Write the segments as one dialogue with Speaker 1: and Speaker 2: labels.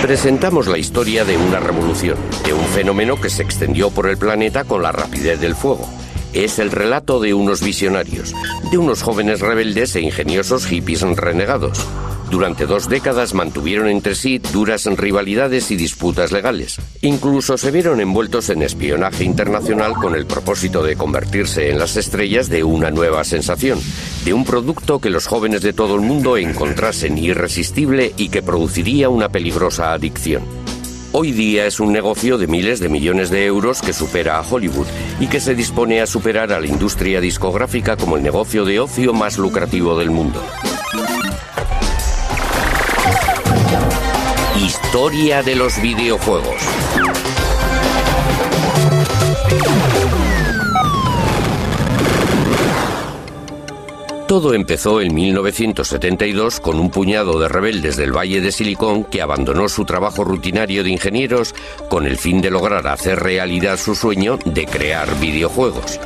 Speaker 1: Presentamos la historia de una revolución, de un fenómeno que se extendió por el planeta con la rapidez del fuego. Es el relato de unos visionarios, de unos jóvenes rebeldes e ingeniosos hippies renegados. Durante 2 décadas mantuvieron entre sí duras rivalidades y disputas legales. Incluso se vieron envueltos en espionaje internacional con el propósito de convertirse en las estrellas de una nueva sensación, de un producto que los jóvenes de todo el mundo encontrasen irresistible y que produciría una peligrosa adicción. Hoy día es un negocio de miles de millones de euros que supera a Hollywood y que se dispone a superar a la industria discográfica como el negocio de ocio más lucrativo del mundo. Historia de los videojuegos. Todo empezó en 1972 con un puñado de rebeldes del Valle de Silicon que abandonó su trabajo rutinario de ingenieros con el fin de lograr hacer realidad su sueño de crear videojuegos.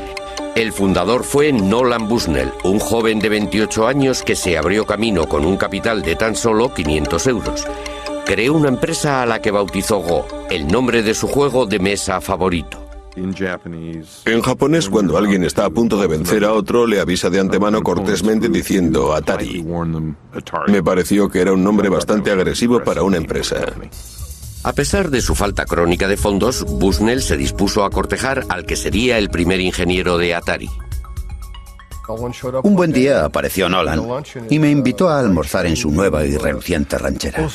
Speaker 1: El fundador fue Nolan Bushnell, un joven de 28 años que se abrió camino con un capital de tan solo 500 euros. Creó una empresa a la que bautizó Go, el nombre de su juego de mesa favorito.
Speaker 2: En japonés, cuando alguien está a punto de vencer a otro, le avisa de antemano cortésmente diciendo Atari. Me pareció que era un nombre bastante agresivo para una empresa.
Speaker 1: A pesar de su falta crónica de fondos, Bushnell se dispuso a cortejar al que sería el primer ingeniero de Atari.
Speaker 3: Un buen día apareció Nolan y me invitó a almorzar en su nueva y reluciente ranchera.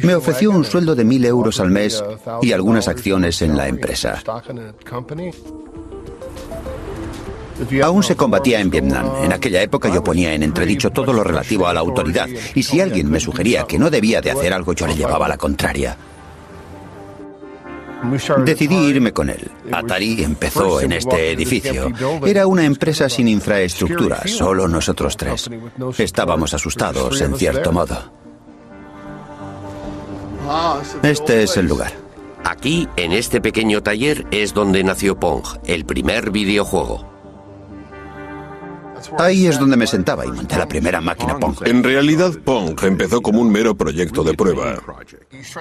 Speaker 3: Me ofreció un sueldo de 1.000 euros al mes y algunas acciones en la empresa. Aún se combatía en Vietnam. En aquella época yo ponía en entredicho todo lo relativo a la autoridad, y si alguien me sugería que no debía de hacer algo, yo le llevaba la contraria. Decidí irme con él. Atari empezó en este edificio. Era una empresa sin infraestructura, solo nosotros 3. Estábamos asustados, en cierto modo. Este es el lugar.
Speaker 1: Aquí, en este pequeño taller, es donde nació Pong, el primer videojuego.
Speaker 3: Ahí es donde me sentaba y monté la primera máquina Pong.
Speaker 2: En realidad, Pong empezó como un mero proyecto de prueba.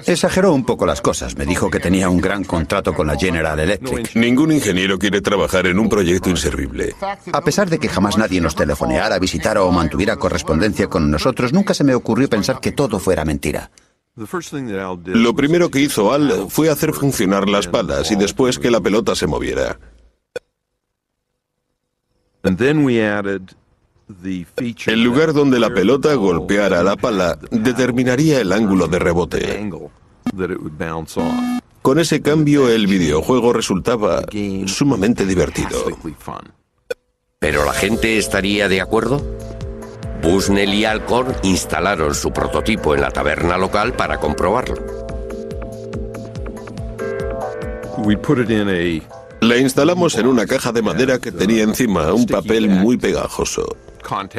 Speaker 3: Exageró un poco las cosas. Me dijo que tenía un gran contrato con la General Electric.
Speaker 2: Ningún ingeniero quiere trabajar en un proyecto inservible.
Speaker 3: A pesar de que jamás nadie nos telefoneara, visitara o mantuviera correspondencia con nosotros, nunca se me ocurrió pensar que todo fuera mentira.
Speaker 2: Lo primero que hizo Al fue hacer funcionar las palas y después que la pelota se moviera. El lugar donde la pelota golpeara la pala determinaría el ángulo de rebote. Con ese cambio, el videojuego resultaba sumamente divertido.
Speaker 1: ¿Pero la gente estaría de acuerdo? Bushnell y Alcorn instalaron su prototipo en la taberna local para comprobarlo.
Speaker 2: La instalamos en una caja de madera que tenía encima un papel muy pegajoso,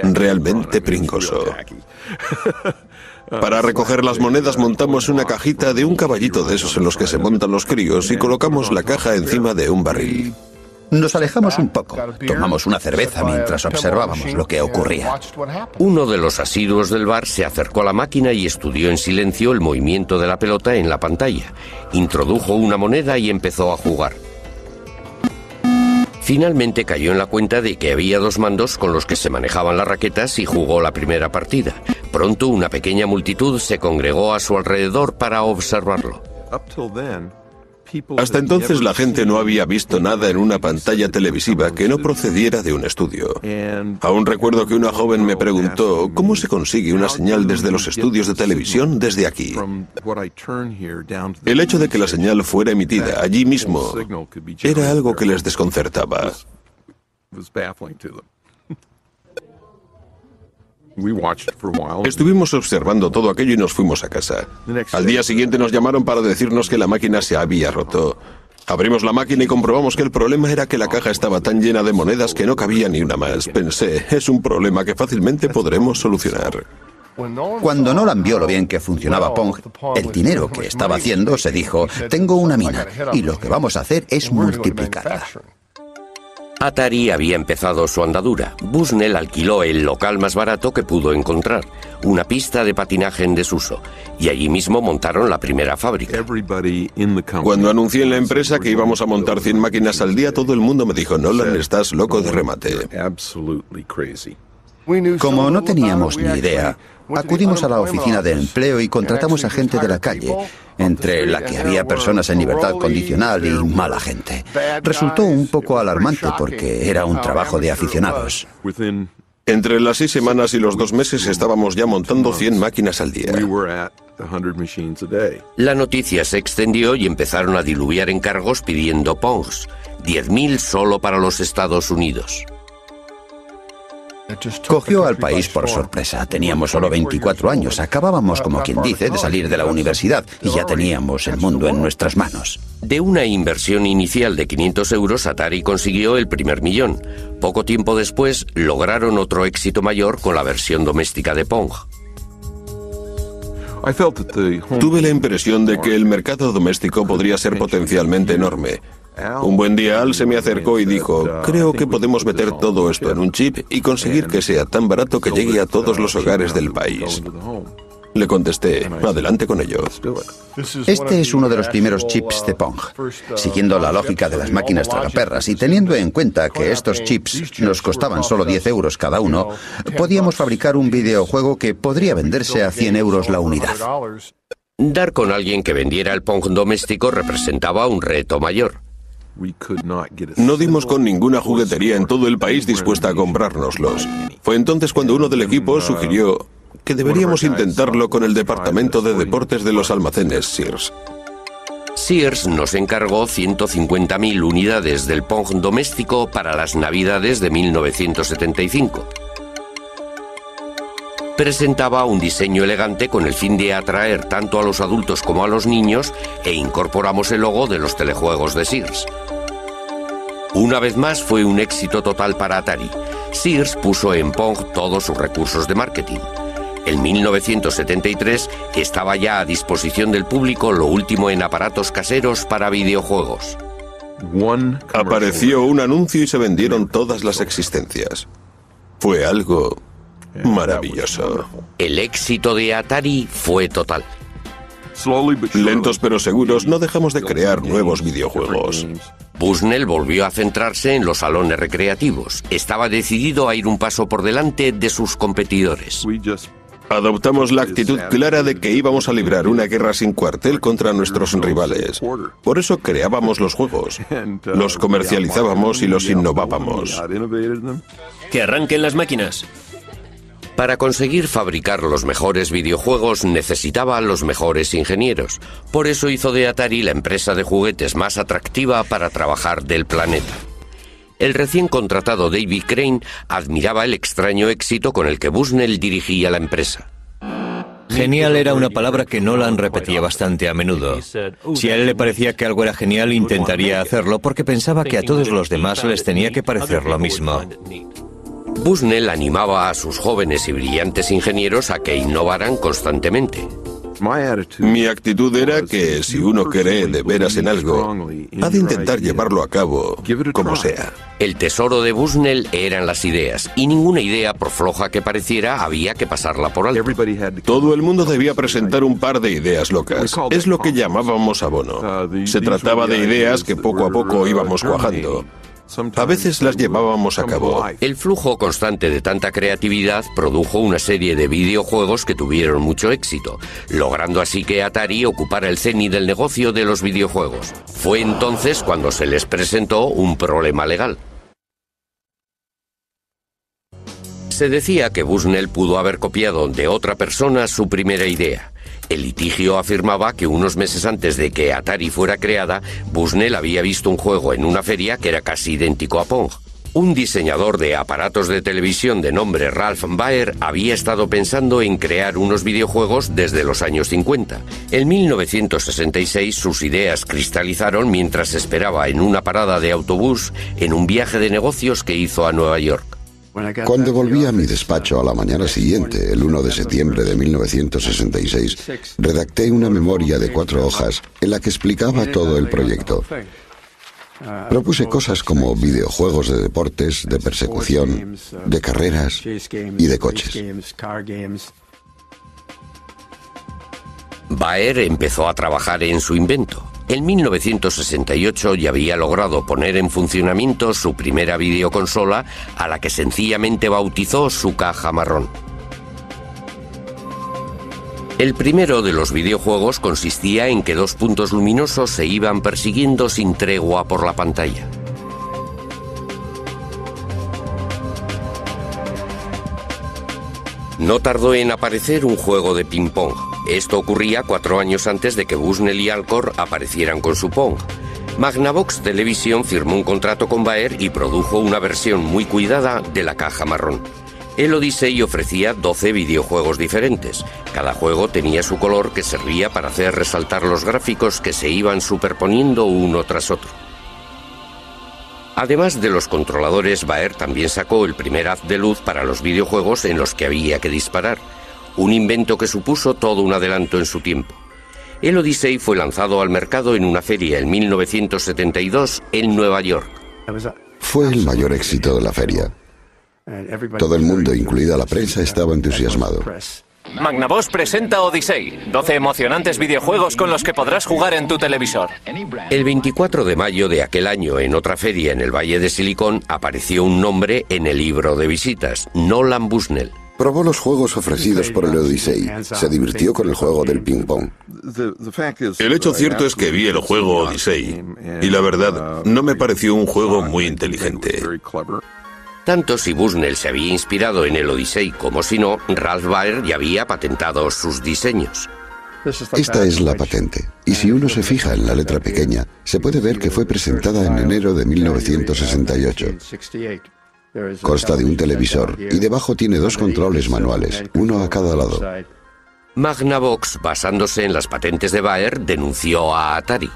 Speaker 2: realmente pringoso. Para recoger las monedas montamos una cajita de un caballito de esos en los que se montan los críos y colocamos la caja encima de un barril.
Speaker 3: Nos alejamos un poco, tomamos una cerveza mientras observábamos lo que ocurría.
Speaker 1: Uno de los asiduos del bar se acercó a la máquina y estudió en silencio el movimiento de la pelota en la pantalla. Introdujo una moneda y empezó a jugar. Finalmente cayó en la cuenta de que había 2 mandos con los que se manejaban las raquetas y jugó la primera partida. Pronto una pequeña multitud se congregó a su alrededor para observarlo.
Speaker 2: Hasta entonces la gente no había visto nada en una pantalla televisiva que no procediera de un estudio. Aún recuerdo que una joven me preguntó ¿cómo se consigue una señal desde los estudios de televisión desde aquí? El hecho de que la señal fuera emitida allí mismo era algo que les desconcertaba. Estuvimos observando todo aquello y nos fuimos a casa. Al día siguiente nos llamaron para decirnos que la máquina se había roto. Abrimos la máquina y comprobamos que el problema era que la caja estaba tan llena de monedas que no cabía ni una más. Pensé, es un problema que fácilmente podremos solucionar.
Speaker 3: Cuando Nolan vio lo bien que funcionaba Pong, el dinero que estaba haciendo, se dijo, tengo una mina y lo que vamos a hacer es multiplicarla.
Speaker 1: Atari había empezado su andadura. Bushnell alquiló el local más barato que pudo encontrar, una pista de patinaje en desuso, y allí mismo montaron la primera fábrica.
Speaker 2: Cuando anuncié en la empresa que íbamos a montar 100 máquinas al día, todo el mundo me dijo: Nolan, estás loco de remate.
Speaker 3: Como no teníamos ni idea, acudimos a la oficina de empleo y contratamos a gente de la calle, entre la que había personas en libertad condicional y mala gente. Resultó un poco alarmante porque era un trabajo de aficionados.
Speaker 2: Entre las 6 semanas y los 2 meses estábamos ya montando 100 máquinas al día.
Speaker 1: La noticia se extendió y empezaron a diluviar encargos pidiendo Pongs, 10.000 solo para los Estados Unidos.
Speaker 3: Cogió al país por sorpresa. Teníamos solo 24 años. Acabábamos, como quien dice, de salir de la universidad y ya teníamos el mundo en nuestras manos.
Speaker 1: De una inversión inicial de 500 euros, Atari consiguió el primer millón. Poco tiempo después, lograron otro éxito mayor con la versión doméstica de Pong.
Speaker 2: Tuve la impresión de que el mercado doméstico podría ser potencialmente enorme. Un buen día Al se me acercó y dijo: creo que podemos meter todo esto en un chip y conseguir que sea tan barato que llegue a todos los hogares del país. Le contesté: adelante con ello.
Speaker 3: Este es uno de los primeros chips de Pong. Siguiendo la lógica de las máquinas tragaperras y teniendo en cuenta que estos chips nos costaban solo 10 euros cada uno, podíamos fabricar un videojuego que podría venderse a 100 euros la unidad.
Speaker 1: Dar con alguien que vendiera el Pong doméstico representaba un reto mayor.
Speaker 2: No dimos con ninguna juguetería en todo el país dispuesta a comprárnoslos. Fue entonces cuando uno del equipo sugirió que deberíamos intentarlo con el departamento de deportes de los almacenes Sears.
Speaker 1: Sears nos encargó 150.000 unidades del Pong doméstico para las Navidades de 1975. Presentaba un diseño elegante con el fin de atraer tanto a los adultos como a los niños, e incorporamos el logo de los telejuegos de Sears. Una vez más fue un éxito total para Atari. Sears puso en Pong todos sus recursos de marketing. En 1973 estaba ya a disposición del público lo último en aparatos caseros para videojuegos.
Speaker 2: Apareció un anuncio y se vendieron todas las existencias. Fue algo maravilloso.
Speaker 1: El éxito de Atari fue total.
Speaker 2: Lentos pero seguros, no dejamos de crear nuevos videojuegos.
Speaker 1: Bushnell volvió a centrarse en los salones recreativos. Estaba decidido a ir un paso por delante de sus competidores.
Speaker 2: Adoptamos la actitud clara de que íbamos a librar una guerra sin cuartel contra nuestros rivales. Por eso creábamos los juegos, los comercializábamos y los innovábamos.
Speaker 4: ¡Que arranquen las máquinas!
Speaker 1: Para conseguir fabricar los mejores videojuegos necesitaba a los mejores ingenieros. Por eso hizo de Atari la empresa de juguetes más atractiva para trabajar del planeta. El recién contratado David Crane admiraba el extraño éxito con el que Bushnell dirigía la empresa.
Speaker 4: Genial era una palabra que Nolan repetía bastante a menudo. Si a él le parecía que algo era genial, intentaría hacerlo porque pensaba que a todos los demás les tenía que parecer lo mismo.
Speaker 1: Bushnell animaba a sus jóvenes y brillantes ingenieros a que innovaran constantemente.
Speaker 2: Mi actitud era que si uno cree de veras en algo, ha de intentar llevarlo a cabo como sea.
Speaker 1: El tesoro de Bushnell eran las ideas, y ninguna idea, por floja que pareciera, había que pasarla por alto.
Speaker 2: Todo el mundo debía presentar un par de ideas locas. Es lo que llamábamos abono. Se trataba de ideas que poco a poco íbamos cuajando. A veces las llevábamos a cabo.
Speaker 1: El flujo constante de tanta creatividad produjo una serie de videojuegos que tuvieron mucho éxito, logrando así que Atari ocupara el cenit del negocio de los videojuegos. Fue entonces cuando se les presentó un problema legal. Se decía que Bushnell pudo haber copiado de otra persona su primera idea. El litigio afirmaba que unos meses antes de que Atari fuera creada, Bushnell había visto un juego en una feria que era casi idéntico a Pong. Un diseñador de aparatos de televisión de nombre Ralph Baer había estado pensando en crear unos videojuegos desde los años 50. En 1966 sus ideas cristalizaron mientras esperaba en una parada de autobús en un viaje de negocios que hizo a Nueva York.
Speaker 5: Cuando volví a mi despacho a la mañana siguiente, el 1 de septiembre de 1966, redacté una memoria de 4 hojas en la que explicaba todo el proyecto. Propuse cosas como videojuegos de deportes, de persecución, de carreras y de coches.
Speaker 1: Baer empezó a trabajar en su invento. En 1968 ya había logrado poner en funcionamiento su primera videoconsola, a la que sencillamente bautizó su caja marrón. El primero de los videojuegos consistía en que dos puntos luminosos se iban persiguiendo sin tregua por la pantalla. No tardó en aparecer un juego de ping-pong. Esto ocurría 4 años antes de que Bushnell y Alcor aparecieran con su Pong. Magnavox Television firmó un contrato con Baer y produjo una versión muy cuidada de la caja marrón. El Odyssey ofrecía 12 videojuegos diferentes. Cada juego tenía su color, que servía para hacer resaltar los gráficos que se iban superponiendo uno tras otro. Además de los controladores, Baer también sacó el primer haz de luz para los videojuegos en los que había que disparar, un invento que supuso todo un adelanto en su tiempo. El Odyssey fue lanzado al mercado en una feria en 1972 en Nueva York.
Speaker 5: Fue el mayor éxito de la feria. Todo el mundo, incluida la prensa, estaba entusiasmado.
Speaker 6: Magnavox presenta Odyssey, 12 emocionantes videojuegos con los que podrás jugar en tu televisor.
Speaker 1: El 24 de mayo de aquel año, en otra feria en el Valle de Silicon, apareció un nombre en el libro de visitas: Nolan Bushnell.
Speaker 5: Probó los juegos ofrecidos por el Odyssey. Se divirtió con el juego del ping-pong.
Speaker 2: El hecho cierto es que vi el juego Odyssey y la verdad, no me pareció un juego muy inteligente.
Speaker 1: Tanto si Bushnell se había inspirado en el Odyssey como si no, Ralph Baer ya había patentado sus diseños.
Speaker 5: Esta es la patente, y si uno se fija en la letra pequeña, se puede ver que fue presentada en enero de 1968. Consta de un televisor y debajo tiene 2 controles manuales, uno a cada lado.
Speaker 1: Magnavox, basándose en las patentes de Baer, denunció a Atari.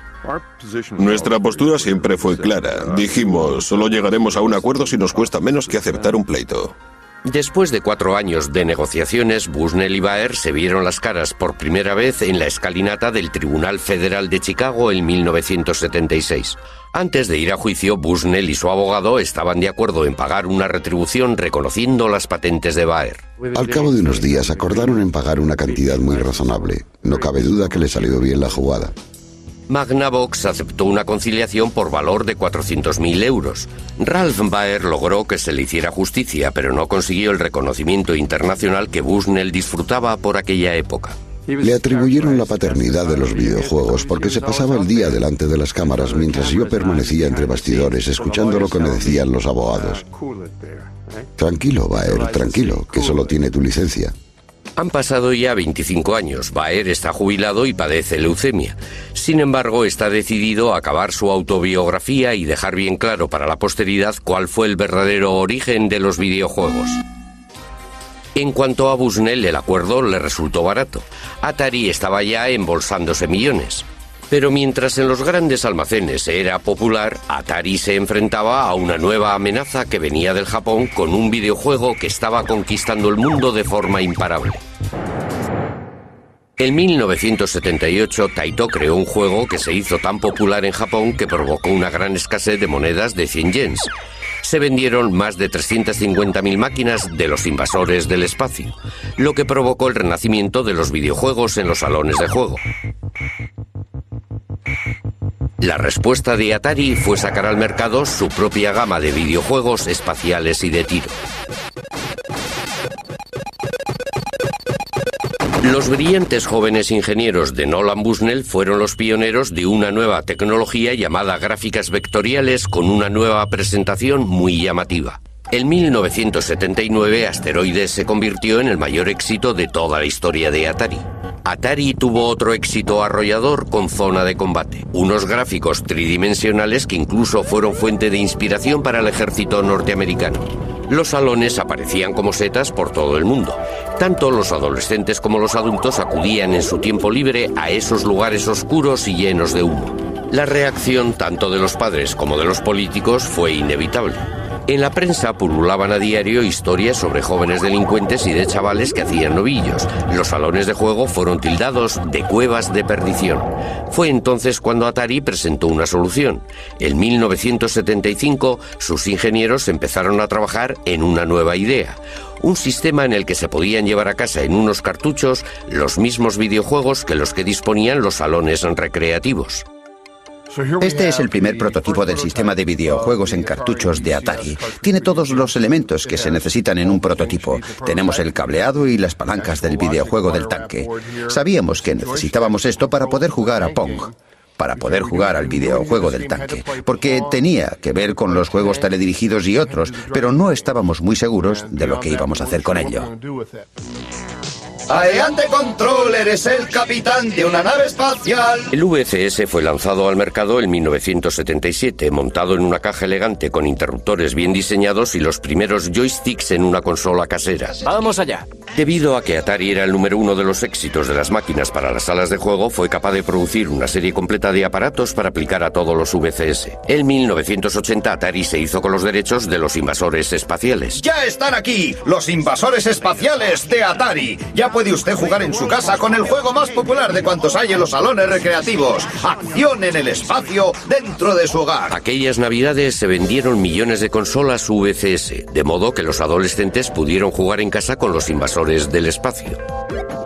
Speaker 2: Nuestra postura siempre fue clara. Dijimos, solo llegaremos a un acuerdo si nos cuesta menos que aceptar un pleito.
Speaker 1: Después de 4 años de negociaciones, Bushnell y Baer se vieron las caras por primera vez en la escalinata del Tribunal Federal de Chicago en 1976. Antes de ir a juicio, Bushnell y su abogado estaban de acuerdo en pagar una retribución reconociendo las patentes de Baer.
Speaker 5: Al cabo de unos días acordaron en pagar una cantidad muy razonable. No cabe duda que le salió bien la jugada.
Speaker 1: Magnavox aceptó una conciliación por valor de 400.000 euros. Ralph Baer logró que se le hiciera justicia, pero no consiguió el reconocimiento internacional que Bushnell disfrutaba por aquella época.
Speaker 5: Le atribuyeron la paternidad de los videojuegos porque se pasaba el día delante de las cámaras mientras yo permanecía entre bastidores escuchando lo que me decían los abogados. Tranquilo, Baer, tranquilo, que solo tiene tu licencia.
Speaker 1: Han pasado ya 25 años. Baer está jubilado y padece leucemia. Sin embargo, está decidido a acabar su autobiografía y dejar bien claro para la posteridad cuál fue el verdadero origen de los videojuegos. En cuanto a Bushnell, el acuerdo le resultó barato. Atari estaba ya embolsándose millones. Pero mientras en los grandes almacenes era popular, Atari se enfrentaba a una nueva amenaza que venía del Japón con un videojuego que estaba conquistando el mundo de forma imparable. En 1978, Taito creó un juego que se hizo tan popular en Japón que provocó una gran escasez de monedas de 100 yens. Se vendieron más de 350.000 máquinas de los invasores del espacio, lo que provocó el renacimiento de los videojuegos en los salones de juego. La respuesta de Atari fue sacar al mercado su propia gama de videojuegos espaciales y de tiro. Los brillantes jóvenes ingenieros de Nolan Bushnell fueron los pioneros de una nueva tecnología llamada gráficas vectoriales con una nueva presentación muy llamativa. En 1979, Asteroides se convirtió en el mayor éxito de toda la historia de Atari. Atari tuvo otro éxito arrollador con Zona de Combate, unos gráficos tridimensionales que incluso fueron fuente de inspiración para el ejército norteamericano. Los salones aparecían como setas por todo el mundo. Tanto los adolescentes como los adultos acudían en su tiempo libre a esos lugares oscuros y llenos de humo. La reacción tanto de los padres como de los políticos fue inevitable. En la prensa pululaban a diario historias sobre jóvenes delincuentes y de chavales que hacían novillos. Los salones de juego fueron tildados de cuevas de perdición. Fue entonces cuando Atari presentó una solución. En 1975, sus ingenieros empezaron a trabajar en una nueva idea. Un sistema en el que se podían llevar a casa en unos cartuchos los mismos videojuegos que los que disponían los salones recreativos.
Speaker 3: Este es el primer prototipo del sistema de videojuegos en cartuchos de Atari. Tiene todos los elementos que se necesitan en un prototipo. Tenemos el cableado y las palancas del videojuego del tanque. Sabíamos que necesitábamos esto para poder jugar a Pong, para poder jugar al videojuego del tanque, porque tenía que ver con los juegos teledirigidos y otros, pero no estábamos muy seguros de lo que íbamos a hacer con ello.
Speaker 7: Adelante, Controller, es el capitán de una nave espacial.
Speaker 1: El VCS fue lanzado al mercado en 1977, montado en una caja elegante con interruptores bien diseñados y los primeros joysticks en una consola casera.
Speaker 6: ¡Vamos allá!
Speaker 1: Debido a que Atari era el número uno de los éxitos de las máquinas para las salas de juego, fue capaz de producir una serie completa de aparatos para aplicar a todos los VCS. En 1980 Atari se hizo con los derechos de los invasores espaciales.
Speaker 7: ¡Ya están aquí! ¡Los invasores espaciales de Atari! Ya puede usted jugar en su casa con el juego más popular de cuantos hay en los salones recreativos. Acción en el espacio dentro de su hogar.
Speaker 1: Aquellas navidades se vendieron millones de consolas VCS, de modo que los adolescentes pudieron jugar en casa con los invasores del espacio.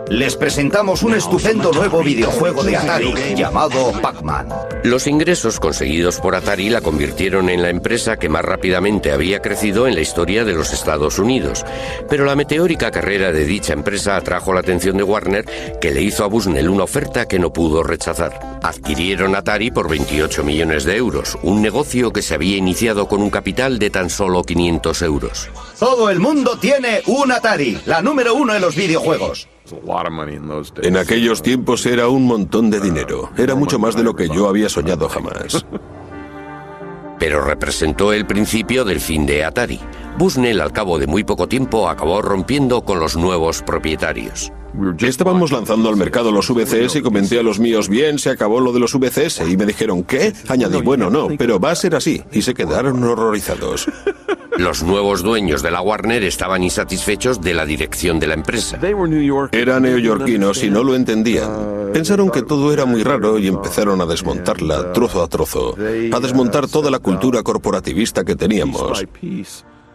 Speaker 7: Les presentamos un estupendo nuevo videojuego de Atari llamado Pac-Man.
Speaker 1: Los ingresos conseguidos por Atari la convirtieron en la empresa que más rápidamente había crecido en la historia de los Estados Unidos. Pero la meteórica carrera de dicha empresa atrajo la atención de Warner, que le hizo a Bushnell una oferta que no pudo rechazar. Adquirieron Atari por 28 millones de euros, un negocio que se había iniciado con un capital de tan solo 500 euros.
Speaker 7: Todo el mundo tiene un Atari, la número uno en los videojuegos.
Speaker 2: En aquellos tiempos era un montón de dinero. Era mucho más de lo que yo había soñado jamás.
Speaker 1: Pero representó el principio del fin de Atari. Bushnell, al cabo de muy poco tiempo, acabó rompiendo con los nuevos propietarios.
Speaker 2: Estábamos lanzando al mercado los VCS y comenté a los míos, bien, se acabó lo de los VCS. Y me dijeron, ¿qué? Añadí, bueno, no, pero va a ser así. Y se quedaron horrorizados.
Speaker 1: Los nuevos dueños de la Warner estaban insatisfechos de la dirección de la empresa.
Speaker 2: Eran neoyorquinos y no lo entendían. Pensaron que todo era muy raro y empezaron a desmontarla trozo a trozo, a desmontar toda la cultura corporativista que teníamos.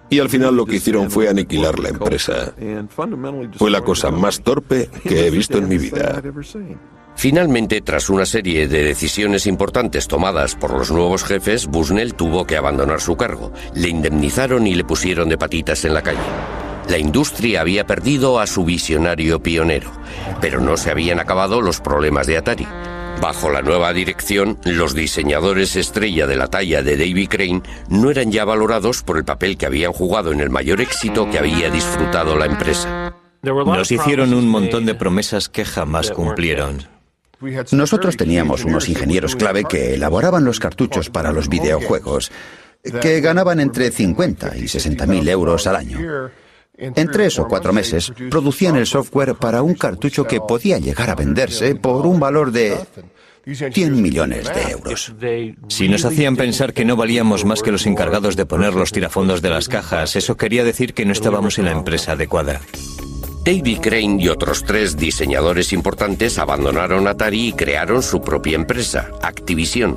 Speaker 2: Y al final lo que hicieron fue aniquilar la empresa. Fue la cosa más torpe que he visto en mi vida.
Speaker 1: Finalmente, tras una serie de decisiones importantes tomadas por los nuevos jefes, Bushnell tuvo que abandonar su cargo. Le indemnizaron y le pusieron de patitas en la calle. La industria había perdido a su visionario pionero, pero no se habían acabado los problemas de Atari. Bajo la nueva dirección, los diseñadores estrella de la talla de Davy Crane no eran ya valorados por el papel que habían jugado en el mayor éxito que había disfrutado la empresa.
Speaker 4: Nos hicieron un montón de promesas que jamás cumplieron.
Speaker 3: Nosotros teníamos unos ingenieros clave que elaboraban los cartuchos para los videojuegos, que ganaban entre 50 y 60.000 euros al año. En 3 o 4 meses producían el software para un cartucho que podía llegar a venderse por un valor de 100 millones de euros.
Speaker 4: Si nos hacían pensar que no valíamos más que los encargados de poner los tirafondos de las cajas, eso quería decir que no estábamos en la empresa adecuada.
Speaker 1: Davy Crane y otros 3 diseñadores importantes abandonaron Atari y crearon su propia empresa, Activision.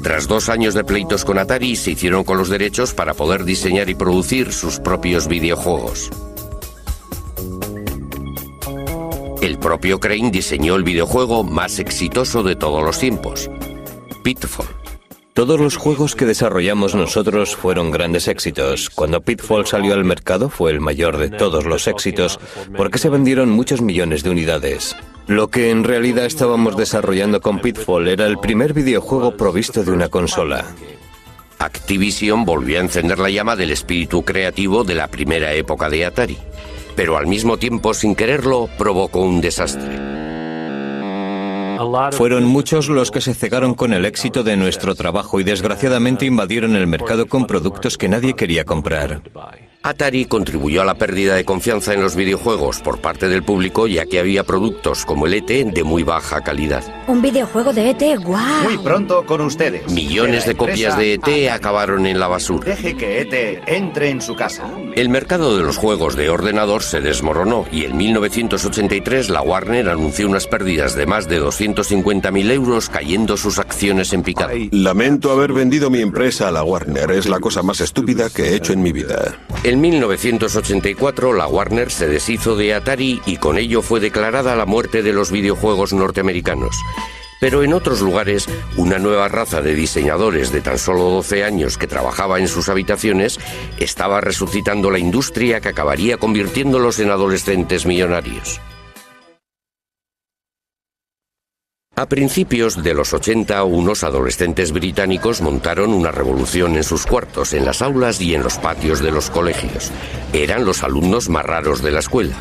Speaker 1: Tras 2 años de pleitos con Atari, se hicieron con los derechos para poder diseñar y producir sus propios videojuegos. El propio Crane diseñó el videojuego más exitoso de todos los tiempos, Pitfall.
Speaker 4: Todos los juegos que desarrollamos nosotros fueron grandes éxitos. Cuando Pitfall salió al mercado fue el mayor de todos los éxitos porque se vendieron muchos millones de unidades. Lo que en realidad estábamos desarrollando con Pitfall era el primer videojuego provisto de una consola.
Speaker 1: Activision volvió a encender la llama del espíritu creativo de la primera época de Atari, pero al mismo tiempo, sin quererlo, provocó un desastre.
Speaker 4: Fueron muchos los que se cegaron con el éxito de nuestro trabajo y desgraciadamente invadieron el mercado con productos que nadie quería comprar.
Speaker 1: Atari contribuyó a la pérdida de confianza en los videojuegos por parte del público, ya que había productos como el E.T. de muy baja calidad.
Speaker 8: Un videojuego de E.T., ¡guau!
Speaker 7: Muy pronto con ustedes.
Speaker 1: Millones de copias de E.T. acabaron en la basura.
Speaker 7: Deje que E.T. entre en su casa.
Speaker 1: El mercado de los juegos de ordenador se desmoronó y en 1983 la Warner anunció unas pérdidas de más de 250.000 euros, cayendo sus acciones en picado.
Speaker 2: Lamento haber vendido mi empresa a la Warner. Es la cosa más estúpida que he hecho en mi vida.
Speaker 1: En 1984 la Warner se deshizo de Atari y con ello fue declarada la muerte de los videojuegos norteamericanos. Pero en otros lugares, una nueva raza de diseñadores de tan solo 12 años que trabajaba en sus habitaciones estaba resucitando la industria que acabaría convirtiéndolos en adolescentes millonarios. A principios de los 80, unos adolescentes británicos montaron una revolución en sus cuartos, en las aulas y en los patios de los colegios. Eran los alumnos más raros de la escuela.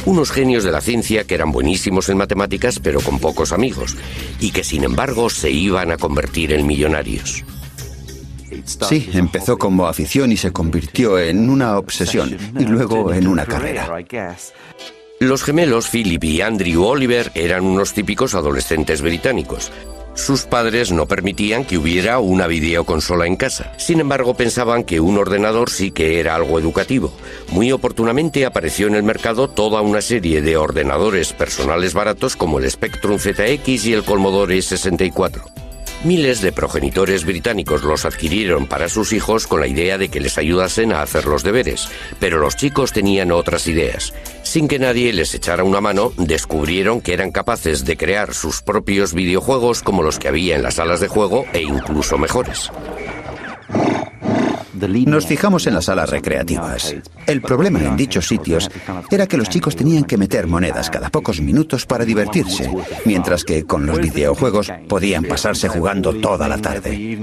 Speaker 1: Unos genios de la ciencia que eran buenísimos en matemáticas pero con pocos amigos, y que sin embargo se iban a convertir en millonarios.
Speaker 3: Sí, empezó como afición y se convirtió en una obsesión, y luego en una carrera.
Speaker 1: Los gemelos Philip y Andrew Oliver eran unos típicos adolescentes británicos. Sus padres no permitían que hubiera una videoconsola en casa. Sin embargo, pensaban que un ordenador sí que era algo educativo. Muy oportunamente apareció en el mercado toda una serie de ordenadores personales baratos como el Spectrum ZX y el Commodore 64. Miles de progenitores británicos los adquirieron para sus hijos con la idea de que les ayudasen a hacer los deberes, pero los chicos tenían otras ideas. Sin que nadie les echara una mano, descubrieron que eran capaces de crear sus propios videojuegos como los que había en las salas de juego e incluso mejores.
Speaker 3: Nos fijamos en las salas recreativas. El problema en dichos sitios era que los chicos tenían que meter monedas cada pocos minutos para divertirse, mientras que con los videojuegos podían pasarse jugando toda la tarde.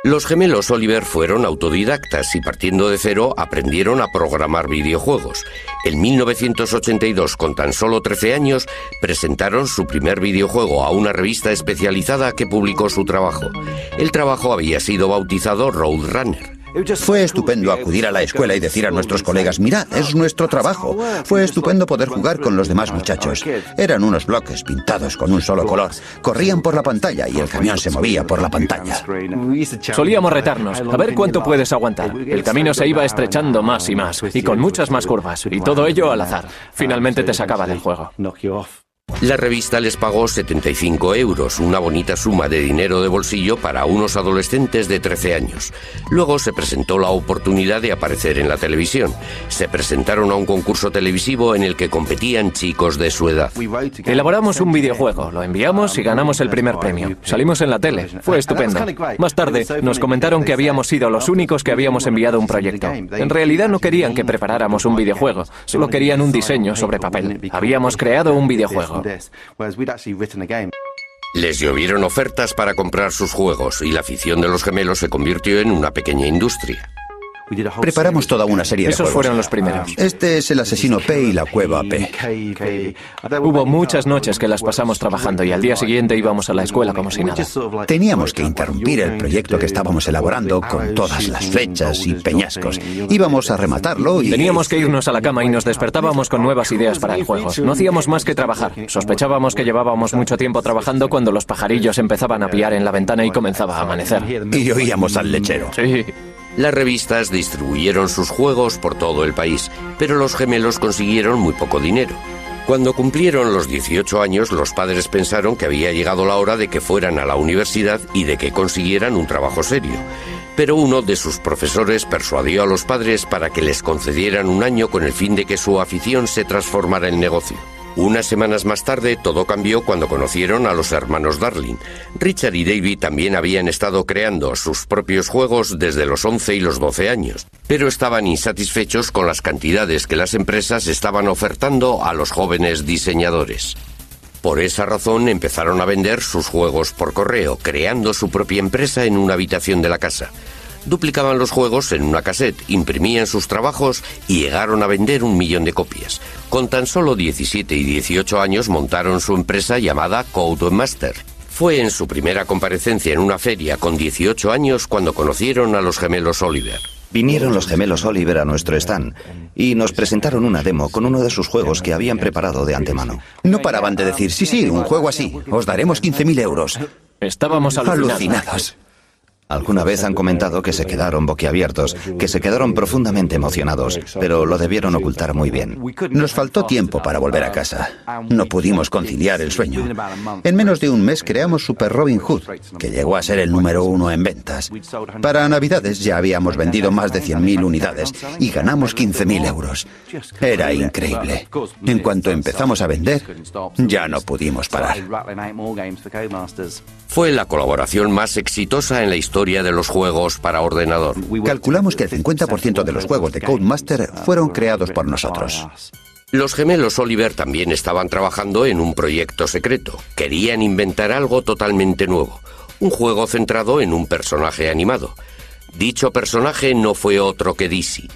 Speaker 1: Los gemelos Oliver fueron autodidactas y partiendo de cero aprendieron a programar videojuegos. En 1982, con tan solo 13 años, presentaron su primer videojuego a una revista especializada que publicó su trabajo. El trabajo había sido bautizado Roadrunner.
Speaker 3: Fue estupendo acudir a la escuela y decir a nuestros colegas, mirad, es nuestro trabajo. Fue estupendo poder jugar con los demás muchachos. Eran unos bloques pintados con un solo color. Corrían por la pantalla y el camión se movía por la pantalla.
Speaker 6: Solíamos retarnos, a ver cuánto puedes aguantar. El camino se iba estrechando más y más, y con muchas más curvas, y todo ello al azar. Finalmente te sacaba del juego.
Speaker 1: La revista les pagó 75 euros, una bonita suma de dinero de bolsillo para unos adolescentes de 13 años. Luego se presentó la oportunidad de aparecer en la televisión. Se presentaron a un concurso televisivo en el que competían chicos de su edad.
Speaker 6: Elaboramos un videojuego, lo enviamos y ganamos el primer premio. Salimos en la tele, fue estupendo. Más tarde nos comentaron que habíamos sido los únicos que habíamos enviado un proyecto. En realidad no querían que preparáramos un videojuego, solo querían un diseño sobre papel. Habíamos creado un videojuego.
Speaker 1: Les llovieron ofertas para comprar sus juegos y la afición de los gemelos se convirtió en una pequeña industria.
Speaker 3: Preparamos toda una serie de
Speaker 6: Esos
Speaker 3: juegos.
Speaker 6: fueron los primeros.
Speaker 3: Este es el asesino P y la cueva P.
Speaker 6: Hubo muchas noches que las pasamos trabajando y al día siguiente íbamos a la escuela como si nada.
Speaker 3: Teníamos que interrumpir el proyecto que estábamos elaborando con todas las flechas y peñascos. Íbamos a rematarlo y...
Speaker 6: Teníamos que irnos a la cama y nos despertábamos con nuevas ideas para el juego. No hacíamos más que trabajar. Sospechábamos que llevábamos mucho tiempo trabajando cuando los pajarillos empezaban a piar en la ventana y comenzaba a amanecer.
Speaker 3: Y oíamos al lechero.
Speaker 6: Sí.
Speaker 1: Las revistas distribuyeron sus juegos por todo el país, pero los gemelos consiguieron muy poco dinero. Cuando cumplieron los 18 años, los padres pensaron que había llegado la hora de que fueran a la universidad y de que consiguieran un trabajo serio. Pero uno de sus profesores persuadió a los padres para que les concedieran un año con el fin de que su afición se transformara en negocio. Unas semanas más tarde, todo cambió cuando conocieron a los hermanos Darling. Richard y David también habían estado creando sus propios juegos desde los 11 y los 12 años, pero estaban insatisfechos con las cantidades que las empresas estaban ofertando a los jóvenes diseñadores. Por esa razón empezaron a vender sus juegos por correo, creando su propia empresa en una habitación de la casa. Duplicaban los juegos en una cassette, imprimían sus trabajos y llegaron a vender 1 millón de copias. Con tan solo 17 y 18 años montaron su empresa llamada Codemaster. Fue en su primera comparecencia en una feria con 18 años cuando conocieron a los gemelos Oliver.
Speaker 9: Vinieron los gemelos Oliver a nuestro stand y nos presentaron una demo con uno de sus juegos que habían preparado de antemano.
Speaker 3: No paraban de decir, sí, un juego así, os daremos 15.000 euros.
Speaker 6: Estábamos
Speaker 3: alucinados.
Speaker 9: Alguna vez han comentado que se quedaron boquiabiertos, que se quedaron profundamente emocionados, pero lo debieron ocultar muy bien.
Speaker 3: Nos faltó tiempo para volver a casa. No pudimos conciliar el sueño. En menos de un mes creamos Super Robin Hood, que llegó a ser el número 1 en ventas. Para Navidades ya habíamos vendido más de 100.000 unidades y ganamos 15.000 euros. Era increíble. En cuanto empezamos a vender, ya no pudimos parar.
Speaker 1: Fue la colaboración más exitosa en la historia de los juegos para ordenador.
Speaker 3: Calculamos que el 50% de los juegos de Codemaster fueron creados por nosotros.
Speaker 1: Los gemelos Oliver también estaban trabajando en un proyecto secreto. Querían inventar algo totalmente nuevo, un juego centrado en un personaje animado. Dicho personaje no fue otro que Dizzy.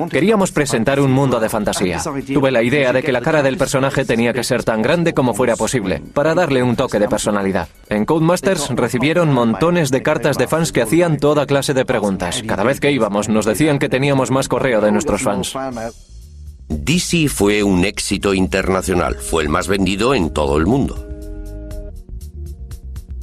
Speaker 6: Queríamos presentar un mundo de fantasía. Tuve la idea de que la cara del personaje tenía que ser tan grande como fuera posible, para darle un toque de personalidad. En Codemasters recibieron montones de cartas de fans que hacían toda clase de preguntas. Cada vez que íbamos nos decían que teníamos más correo de nuestros fans.
Speaker 1: Dizzy fue un éxito internacional, fue el más vendido en todo el mundo.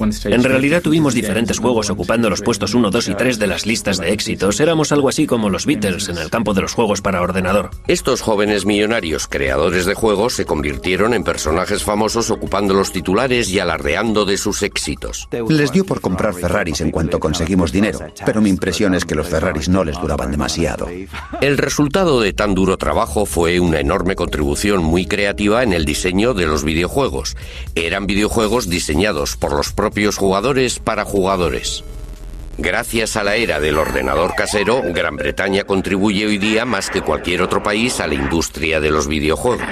Speaker 10: En realidad tuvimos diferentes juegos ocupando los puestos 1, 2 y 3 de las listas de éxitos. Éramos algo así como los Beatles en el campo de los juegos para ordenador.
Speaker 1: Estos jóvenes millonarios creadores de juegos se convirtieron en personajes famosos ocupando los titulares y alardeando de sus éxitos.
Speaker 3: Les dio por comprar Ferraris en cuanto conseguimos dinero, pero mi impresión es que los Ferraris no les duraban demasiado.
Speaker 1: El resultado de tan duro trabajo fue una enorme contribución muy creativa en el diseño de los videojuegos. Eran videojuegos diseñados por los propios jugadores para jugadores. Gracias a la era del ordenador casero, Gran Bretaña contribuye hoy día más que cualquier otro país a la industria de los videojuegos.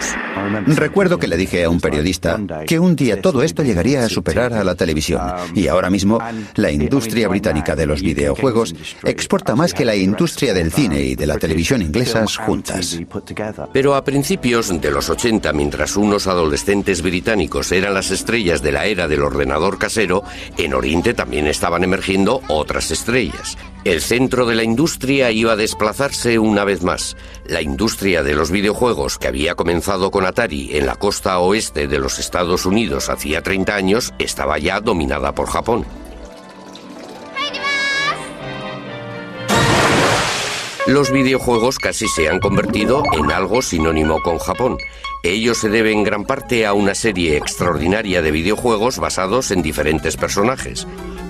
Speaker 3: Recuerdo que le dije a un periodista que un día todo esto llegaría a superar a la televisión. Y ahora mismo, la industria británica de los videojuegos exporta más que la industria del cine y de la televisión inglesas juntas.
Speaker 1: Pero a principios de los 80, mientras unos adolescentes británicos eran las estrellas de la era del ordenador casero, en Oriente también estaban emergiendo otras estrellas. El centro de la industria iba a desplazarse una vez más. La industria de los videojuegos, que había comenzado con Atari en la costa oeste de los Estados Unidos hacía 30 años, estaba ya dominada por Japón. Los videojuegos casi se han convertido en algo sinónimo con Japón. Ello se debe en gran parte a una serie extraordinaria de videojuegos basados en diferentes personajes.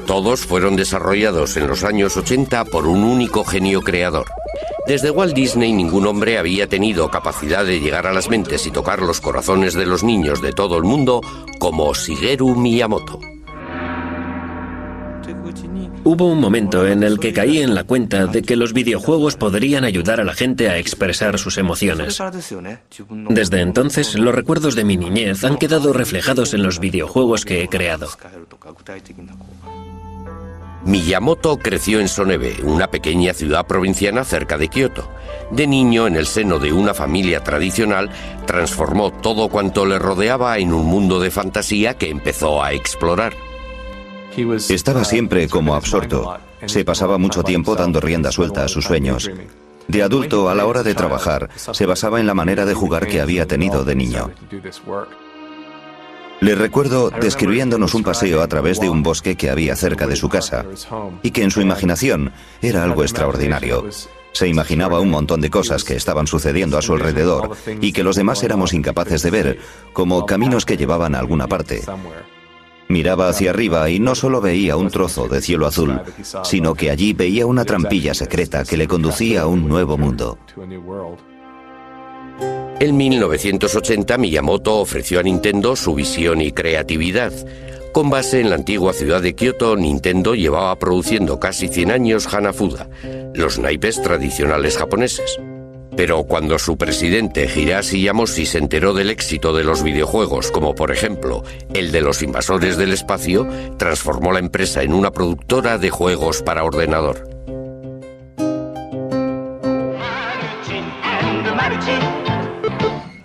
Speaker 1: Todos fueron desarrollados en los años 80 por un único genio creador. Desde Walt Disney ningún hombre había tenido capacidad de llegar a las mentes y tocar los corazones de los niños de todo el mundo como Shigeru Miyamoto.
Speaker 10: Hubo un momento en el que caí en la cuenta de que los videojuegos podrían ayudar a la gente a expresar sus emociones. Desde entonces, los recuerdos de mi niñez han quedado reflejados en los videojuegos que he creado.
Speaker 1: Miyamoto creció en Sonebe, una pequeña ciudad provinciana cerca de Kioto. De niño, en el seno de una familia tradicional, transformó todo cuanto le rodeaba en un mundo de fantasía que empezó a explorar.
Speaker 9: Estaba siempre como absorto. Se pasaba mucho tiempo dando rienda suelta a sus sueños. De adulto, a la hora de trabajar, se basaba en la manera de jugar que había tenido de niño. Le recuerdo describiéndonos un paseo a través de un bosque que había cerca de su casa y que en su imaginación era algo extraordinario. Se imaginaba un montón de cosas que estaban sucediendo a su alrededor y que los demás éramos incapaces de ver, como caminos que llevaban a alguna parte. Miraba hacia arriba y no solo veía un trozo de cielo azul, sino que allí veía una trampilla secreta que le conducía a un nuevo mundo.
Speaker 1: En 1980, Miyamoto ofreció a Nintendo su visión y creatividad. Con base en la antigua ciudad de Kioto, Nintendo llevaba produciendo casi 100 años Hanafuda, los naipes tradicionales japoneses. Pero cuando su presidente Hiroshi Yamoshi se enteró del éxito de los videojuegos, como por ejemplo el de los invasores del espacio, transformó la empresa en una productora de juegos para ordenador.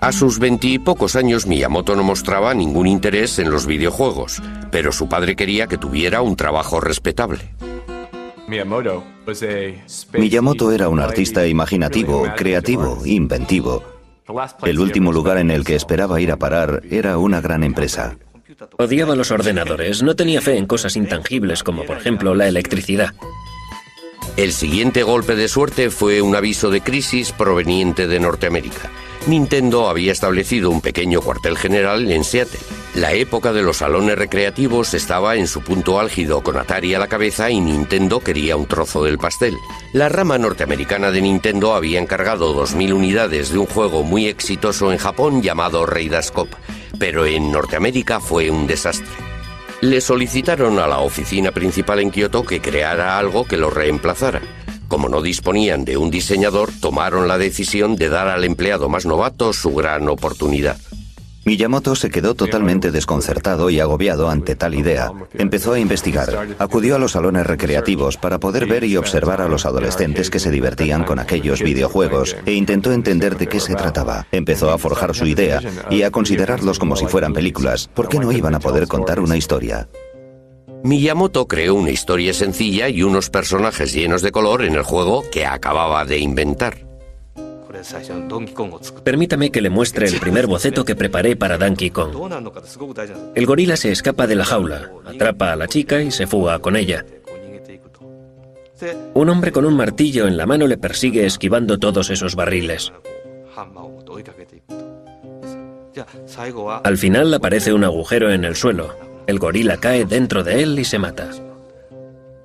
Speaker 1: A sus 20 y pocos años, Miyamoto no mostraba ningún interés en los videojuegos, pero su padre quería que tuviera un trabajo respetable.
Speaker 9: Miyamoto era un artista imaginativo, creativo, inventivo. El último lugar en el que esperaba ir a parar era una gran empresa.
Speaker 10: Odiaba los ordenadores, no tenía fe en cosas intangibles como por ejemplo la electricidad.
Speaker 1: El siguiente golpe de suerte fue un aviso de crisis proveniente de Norteamérica. Nintendo había establecido un pequeño cuartel general en Seattle. La época de los salones recreativos estaba en su punto álgido, con Atari a la cabeza, y Nintendo quería un trozo del pastel. La rama norteamericana de Nintendo había encargado 2000 unidades de un juego muy exitoso en Japón llamado Raiders Cop, pero en Norteamérica fue un desastre. Le solicitaron a la oficina principal en Kioto que creara algo que lo reemplazara. Como no disponían de un diseñador, tomaron la decisión de dar al empleado más novato su gran oportunidad.
Speaker 9: Miyamoto se quedó totalmente desconcertado y agobiado ante tal idea. Empezó a investigar. Acudió a los salones recreativos para poder ver y observar a los adolescentes que se divertían con aquellos videojuegos e intentó entender de qué se trataba. Empezó a forjar su idea y a considerarlos como si fueran películas. ¿Por qué no iban a poder contar una historia?
Speaker 1: Miyamoto creó una historia sencilla y unos personajes llenos de color en el juego que acababa de inventar.
Speaker 10: Permítame que le muestre el primer boceto que preparé para Donkey Kong. El gorila se escapa de la jaula, atrapa a la chica y se fuga con ella. Un hombre con un martillo en la mano le persigue esquivando todos esos barriles. Al final aparece un agujero en el suelo. El gorila cae dentro de él y se mata.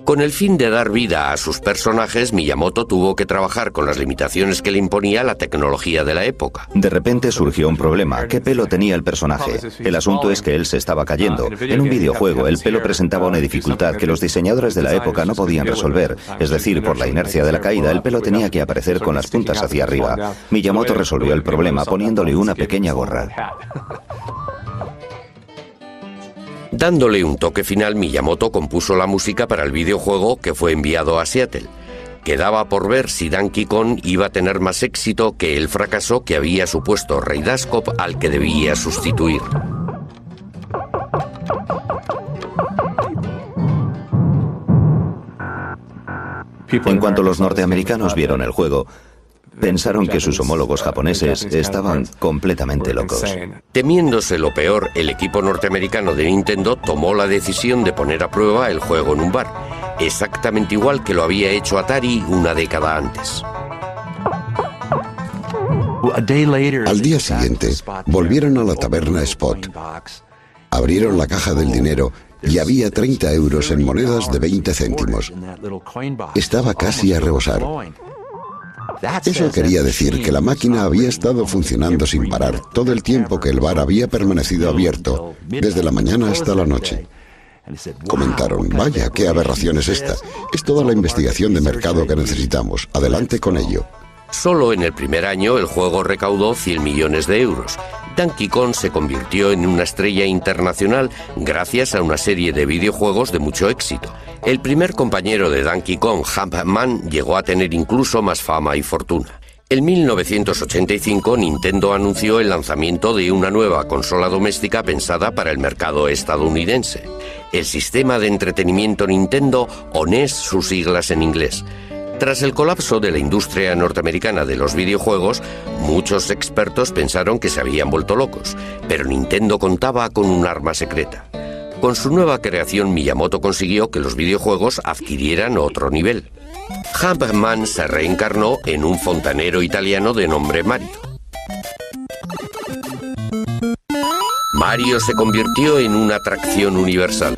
Speaker 1: Con el fin de dar vida a sus personajes, Miyamoto tuvo que trabajar con las limitaciones que le imponía la tecnología de la época.
Speaker 9: De repente surgió un problema. ¿Qué pelo tenía el personaje? El asunto es que él se estaba cayendo. En un videojuego, el pelo presentaba una dificultad que los diseñadores de la época no podían resolver. Es decir, por la inercia de la caída, el pelo tenía que aparecer con las puntas hacia arriba. Miyamoto resolvió el problema poniéndole una pequeña gorra.
Speaker 1: Dándole un toque final, Miyamoto compuso la música para el videojuego que fue enviado a Seattle. Quedaba por ver si Donkey Kong iba a tener más éxito que el fracaso que había supuesto Raiders Cop, al que debía sustituir.
Speaker 9: En cuanto los norteamericanos vieron el juego, pensaron que sus homólogos japoneses estaban completamente locos.
Speaker 1: Temiéndose lo peor, el equipo norteamericano de Nintendo tomó la decisión de poner a prueba el juego en un bar, exactamente igual que lo había hecho Atari una década antes.
Speaker 5: Al día siguiente, volvieron a la taberna Spot. Abrieron la caja del dinero y había 30 euros en monedas de 20 céntimos. Estaba casi a rebosar. Eso quería decir que la máquina había estado funcionando sin parar todo el tiempo que el bar había permanecido abierto, desde la mañana hasta la noche. Comentaron: vaya, qué aberración es esta. Es toda la investigación de mercado que necesitamos. Adelante con ello.
Speaker 1: Solo en el primer año el juego recaudó 100 millones de euros. Donkey Kong se convirtió en una estrella internacional gracias a una serie de videojuegos de mucho éxito. El primer compañero de Donkey Kong, Jumpman, llegó a tener incluso más fama y fortuna. En 1985, Nintendo anunció el lanzamiento de una nueva consola doméstica pensada para el mercado estadounidense. El sistema de entretenimiento Nintendo, o NES, sus siglas en inglés. Tras el colapso de la industria norteamericana de los videojuegos, muchos expertos pensaron que se habían vuelto locos, pero Nintendo contaba con un arma secreta. Con su nueva creación, Miyamoto consiguió que los videojuegos adquirieran otro nivel. Jumpman se reencarnó en un fontanero italiano de nombre Mario. Mario se convirtió en una atracción universal.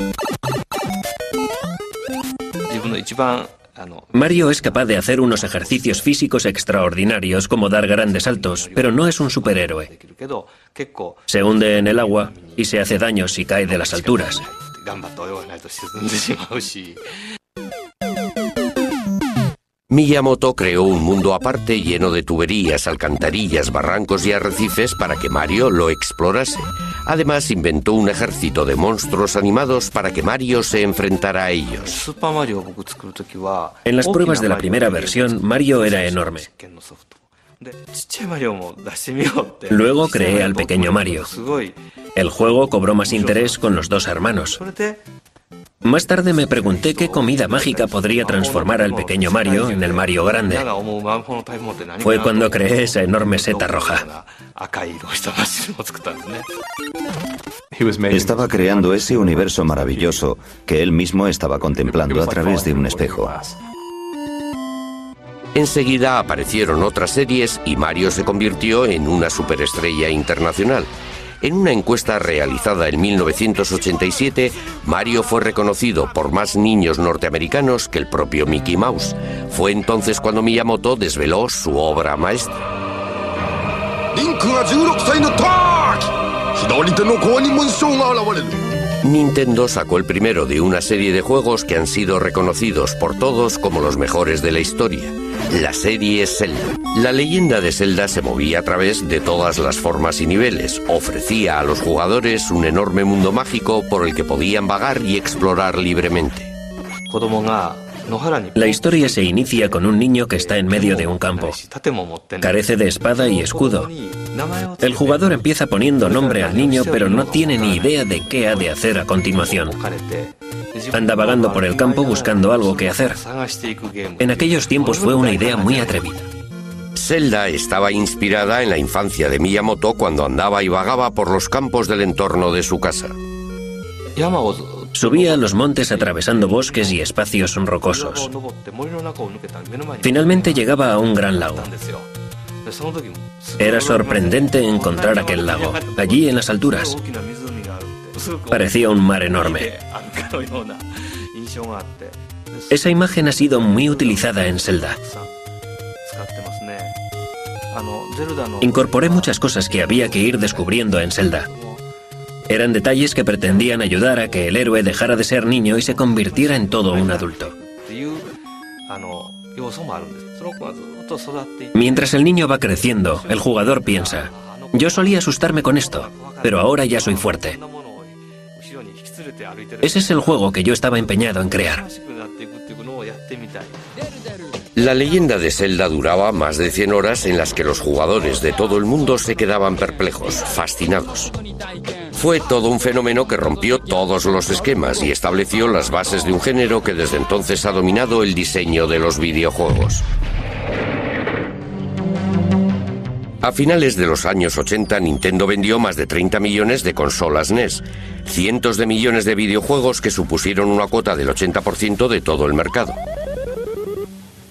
Speaker 10: Mario es capaz de hacer unos ejercicios físicos extraordinarios, como dar grandes saltos, pero no es un superhéroe. Se hunde en el agua y se hace daño si cae de las alturas.
Speaker 1: Miyamoto creó un mundo aparte lleno de tuberías, alcantarillas, barrancos y arrecifes para que Mario lo explorase. Además, inventó un ejército de monstruos animados para que Mario se enfrentara a ellos.
Speaker 10: En las pruebas de la primera versión, Mario era enorme. Luego creé al pequeño Mario. El juego cobró más interés con los dos hermanos. Más tarde me pregunté qué comida mágica podría transformar al pequeño Mario en el Mario grande. Fue cuando creé esa enorme seta roja.
Speaker 9: Estaba creando ese universo maravilloso que él mismo estaba contemplando a través de un espejo.
Speaker 1: Enseguida aparecieron otras series y Mario se convirtió en una superestrella internacional. En una encuesta realizada en 1987, Mario fue reconocido por más niños norteamericanos que el propio Mickey Mouse. Fue entonces cuando Miyamoto desveló su obra maestra. Nintendo sacó el primero de una serie de juegos que han sido reconocidos por todos como los mejores de la historia. La serie Zelda. La leyenda de Zelda se movía a través de todas las formas y niveles. Ofrecía a los jugadores un enorme mundo mágico por el que podían vagar y explorar libremente.
Speaker 10: La historia se inicia con un niño que está en medio de un campo. Carece de espada y escudo. El jugador empieza poniendo nombre al niño, pero no tiene ni idea de qué ha de hacer a continuación. Anda vagando por el campo buscando algo que hacer. En aquellos tiempos fue una idea muy atrevida.
Speaker 1: Zelda estaba inspirada en la infancia de Miyamoto cuando andaba y vagaba por los campos del entorno de su casa.
Speaker 10: Subía a los montes atravesando bosques y espacios rocosos. Finalmente llegaba a un gran lago. Era sorprendente encontrar aquel lago, allí en las alturas. Parecía un mar enorme. Esa imagen ha sido muy utilizada en Zelda. Incorporé muchas cosas que había que ir descubriendo en Zelda. Eran detalles que pretendían ayudar a que el héroe dejara de ser niño y se convirtiera en todo un adulto. Mientras el niño va creciendo, el jugador piensa: yo solía asustarme con esto, pero ahora ya soy fuerte. Ese es el juego que yo estaba empeñado en crear.
Speaker 1: La leyenda de Zelda duraba más de 100 horas en las que los jugadores de todo el mundo se quedaban perplejos, fascinados. Fue todo un fenómeno que rompió todos los esquemas y estableció las bases de un género que desde entonces ha dominado el diseño de los videojuegos. A finales de los años 80, Nintendo vendió más de 30 millones de consolas NES, cientos de millones de videojuegos que supusieron una cuota del 80% de todo el mercado.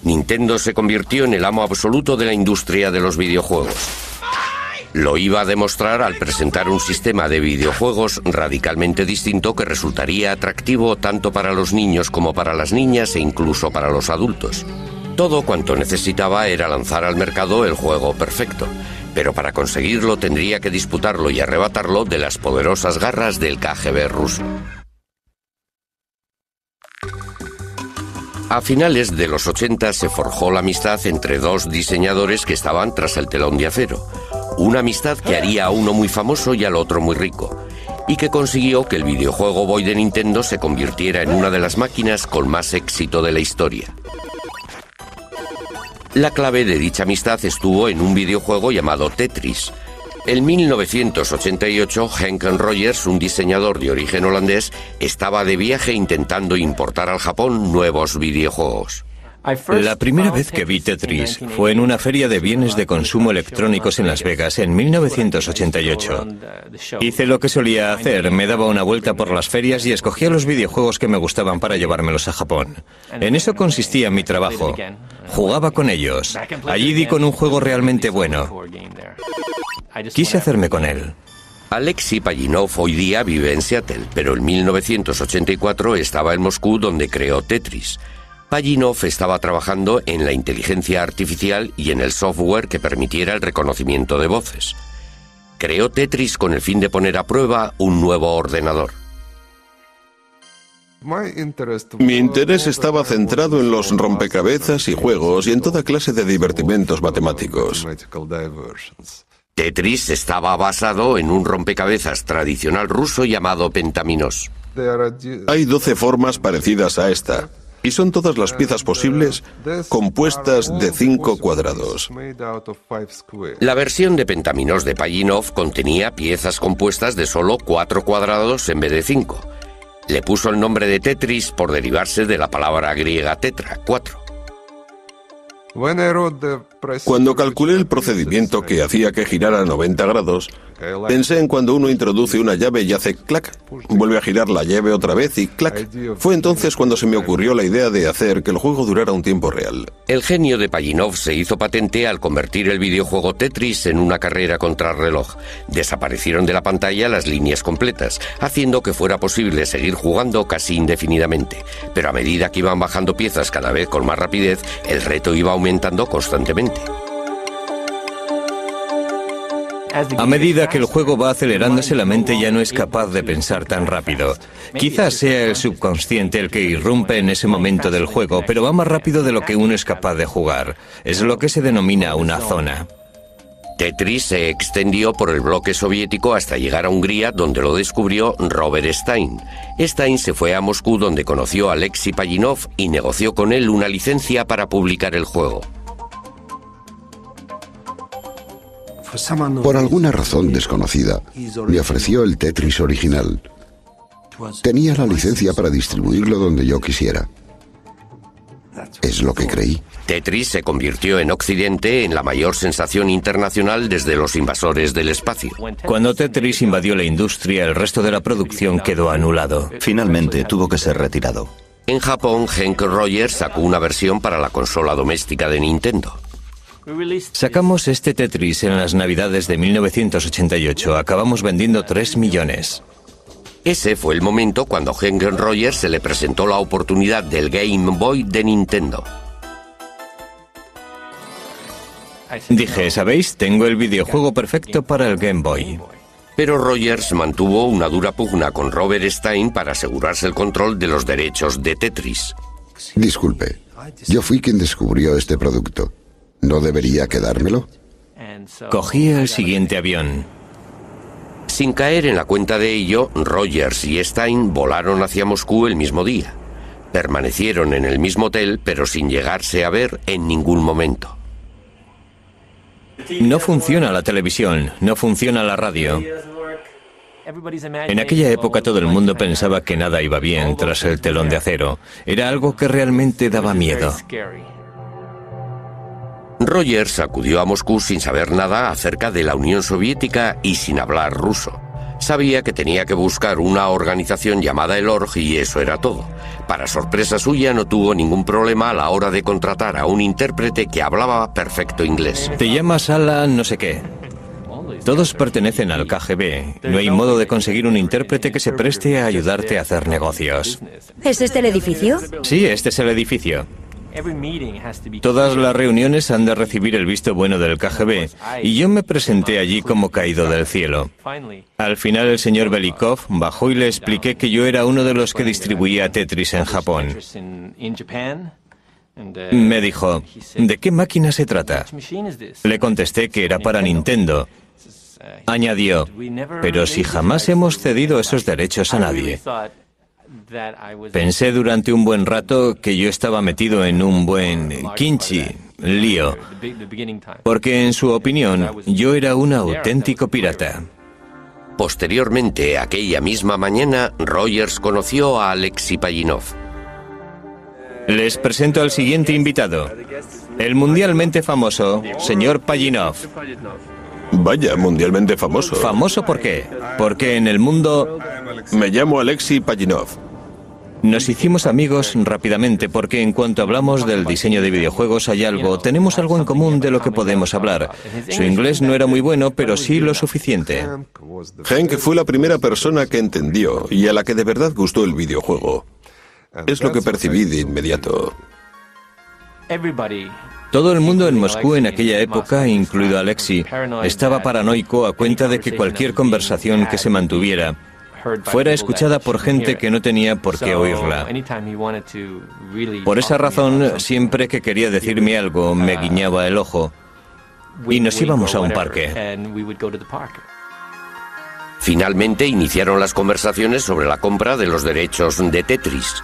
Speaker 1: Nintendo se convirtió en el amo absoluto de la industria de los videojuegos. Lo iba a demostrar al presentar un sistema de videojuegos radicalmente distinto que resultaría atractivo tanto para los niños como para las niñas e incluso para los adultos. Todo cuanto necesitaba era lanzar al mercado el juego perfecto, pero para conseguirlo tendría que disputarlo y arrebatarlo de las poderosas garras del KGB ruso. A finales de los 80 se forjó la amistad entre dos diseñadores que estaban tras el telón de acero. Una amistad que haría a uno muy famoso y al otro muy rico, y que consiguió que el videojuego Boy de Nintendo se convirtiera en una de las máquinas con más éxito de la historia. La clave de dicha amistad estuvo en un videojuego llamado Tetris. En 1988, Henk Rogers, un diseñador de origen holandés, estaba de viaje intentando importar al Japón nuevos videojuegos.
Speaker 4: La primera vez que vi Tetris fue en una feria de bienes de consumo electrónicos en Las Vegas en 1988. Hice lo que solía hacer, me daba una vuelta por las ferias y escogía los videojuegos que me gustaban para llevármelos a Japón. En eso consistía mi trabajo. Jugaba con ellos. Allí di con un juego realmente bueno. Quise hacerme con él.
Speaker 1: Alexei Pajitnov hoy día vive en Seattle, pero en 1984 estaba en Moscú donde creó Tetris. Pajitnov estaba trabajando en la inteligencia artificial y en el software que permitiera el reconocimiento de voces. Creó Tetris con el fin de poner a prueba un nuevo ordenador.
Speaker 2: Mi interés estaba centrado en los rompecabezas y juegos y en toda clase de divertimentos matemáticos.
Speaker 1: Tetris estaba basado en un rompecabezas tradicional ruso llamado Pentaminos.
Speaker 2: Hay 12 formas parecidas a esta. Y son todas las piezas posibles compuestas de 5 cuadrados.
Speaker 1: La versión de Pentaminos de Pajitnov contenía piezas compuestas de solo 4 cuadrados en vez de 5. Le puso el nombre de Tetris por derivarse de la palabra griega tetra, 4.
Speaker 2: Cuando calculé el procedimiento que hacía que girara 90 grados, pensé en cuando uno introduce una llave y hace clac, vuelve a girar la llave otra vez y clac. Fue entonces cuando se me ocurrió la idea de hacer que el juego durara un tiempo real.
Speaker 1: El genio de Pajitnov se hizo patente al convertir el videojuego Tetris en una carrera contrarreloj. Desaparecieron de la pantalla las líneas completas, haciendo que fuera posible seguir jugando casi indefinidamente. Pero a medida que iban bajando piezas cada vez con más rapidez, el reto iba aumentando constantemente.
Speaker 4: A medida que el juego va acelerándose, la mente ya no es capaz de pensar tan rápido. Quizás sea el subconsciente el que irrumpe en ese momento del juego, pero va más rápido de lo que uno es capaz de jugar. Es lo que se denomina una zona.
Speaker 1: Tetris se extendió por el bloque soviético hasta llegar a Hungría, donde lo descubrió Robert Stein. Stein se fue a Moscú, donde conoció a Alexei Pajitnov y negoció con él una licencia para publicar el juego.
Speaker 5: Por alguna razón desconocida, me ofreció el Tetris original. Tenía la licencia para distribuirlo donde yo quisiera. Es lo que creí.
Speaker 1: Tetris se convirtió en Occidente en la mayor sensación internacional desde Los invasores del espacio.
Speaker 4: Cuando Tetris invadió la industria, el resto de la producción quedó anulado.
Speaker 9: Finalmente tuvo que ser retirado.
Speaker 1: En Japón, Henk Rogers sacó una versión para la consola doméstica de Nintendo.
Speaker 4: Sacamos este Tetris en las Navidades de 1988. Acabamos vendiendo 3 millones.
Speaker 1: Ese fue el momento cuando a Henk Rogers se le presentó la oportunidad del Game Boy de Nintendo.
Speaker 4: Dije, ¿sabéis? Tengo el videojuego perfecto para el Game Boy.
Speaker 1: Pero Rogers mantuvo una dura pugna con Robert Stein para asegurarse el control de los derechos de Tetris.
Speaker 5: Disculpe, yo fui quien descubrió este producto. ¿No debería quedármelo?
Speaker 4: Cogí el siguiente avión.
Speaker 1: Sin caer en la cuenta de ello, Rogers y Stein volaron hacia Moscú el mismo día. Permanecieron en el mismo hotel, pero sin llegarse a ver en ningún momento.
Speaker 4: No funciona la televisión, no funciona la radio. En aquella época todo el mundo pensaba que nada iba bien tras el telón de acero. Era algo que realmente daba miedo.
Speaker 1: Rogers acudió a Moscú sin saber nada acerca de la Unión Soviética y sin hablar ruso. Sabía que tenía que buscar una organización llamada el Org y eso era todo. Para sorpresa suya, no tuvo ningún problema a la hora de contratar a un intérprete que hablaba perfecto inglés.
Speaker 4: Te llamas Alan no sé qué. Todos pertenecen al KGB. No hay modo de conseguir un intérprete que se preste a ayudarte a hacer negocios.
Speaker 8: ¿Es este el edificio?
Speaker 4: Sí, este es el edificio. Todas las reuniones han de recibir el visto bueno del KGB, y yo me presenté allí como caído del cielo. Al final el señor Belikov bajó y le expliqué que yo era uno de los que distribuía Tetris en Japón. Me dijo, ¿de qué máquina se trata? Le contesté que era para Nintendo. Añadió, pero si jamás hemos cedido esos derechos a nadie. Pensé durante un buen rato que yo estaba metido en un buen lío, porque en su opinión yo era un auténtico pirata.
Speaker 1: Posteriormente, aquella misma mañana, Rogers conoció a Alexei Pajitnov.
Speaker 4: Les presento al siguiente invitado, el mundialmente famoso señor Pajitnov.
Speaker 2: Vaya, mundialmente famoso.
Speaker 4: ¿Famoso por qué? Porque en el mundo...
Speaker 2: Me llamo Alexei Pajitnov.
Speaker 4: Nos hicimos amigos rápidamente porque en cuanto hablamos del diseño de videojuegos tenemos algo en común de lo que podemos hablar. Su inglés no era muy bueno, pero sí lo suficiente.
Speaker 2: Henk fue la primera persona que entendió y a la que de verdad gustó el videojuego. Es lo que percibí de inmediato.
Speaker 4: Todo el mundo en Moscú en aquella época, incluido Alexei, estaba paranoico a cuenta de que cualquier conversación que se mantuviera fuera escuchada por gente que no tenía por qué oírla. Por esa razón, siempre que quería decirme algo, me guiñaba el ojo y nos íbamos a un parque.
Speaker 1: Finalmente iniciaron las conversaciones sobre la compra de los derechos de Tetris.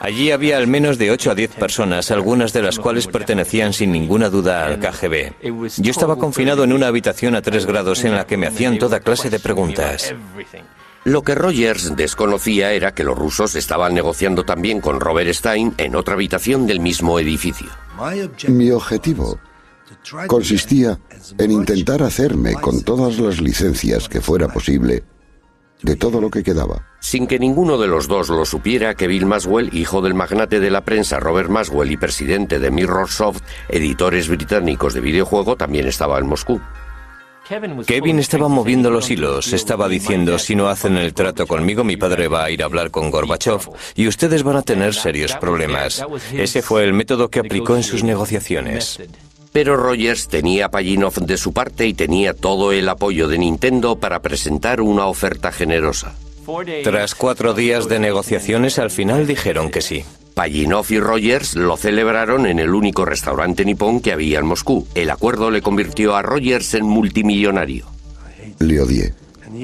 Speaker 4: Allí había al menos de 8 a 10 personas, algunas de las cuales pertenecían sin ninguna duda al KGB. Yo estaba confinado en una habitación a 3 grados en la que me hacían toda clase de preguntas.
Speaker 1: Lo que Rogers desconocía era que los rusos estaban negociando también con Robert Stein en otra habitación del mismo edificio.
Speaker 5: Mi objetivo consistía en intentar hacerme con todas las licencias que fuera posible de todo lo que quedaba.
Speaker 1: Sin que ninguno de los dos lo supiera, que Bill Maxwell, hijo del magnate de la prensa Robert Maxwell y presidente de Mirrorsoft, editores británicos de videojuego, también estaba en Moscú.
Speaker 4: Kevin estaba moviendo los hilos, estaba diciendo: si no hacen el trato conmigo, mi padre va a ir a hablar con Gorbachev y ustedes van a tener serios problemas. Ese fue el método que aplicó en sus negociaciones.
Speaker 1: Pero Rogers tenía a Pajitnov de su parte y tenía todo el apoyo de Nintendo para presentar una oferta generosa.
Speaker 4: Tras 4 días de negociaciones, al final dijeron que sí.
Speaker 1: Pajitnov y Rogers lo celebraron en el único restaurante nipón que había en Moscú. El acuerdo le convirtió a Rogers en multimillonario.
Speaker 5: Le odié,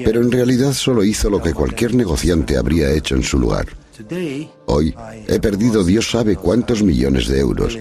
Speaker 5: pero en realidad solo hizo lo que cualquier negociante habría hecho en su lugar. Hoy he perdido Dios sabe cuántos millones de euros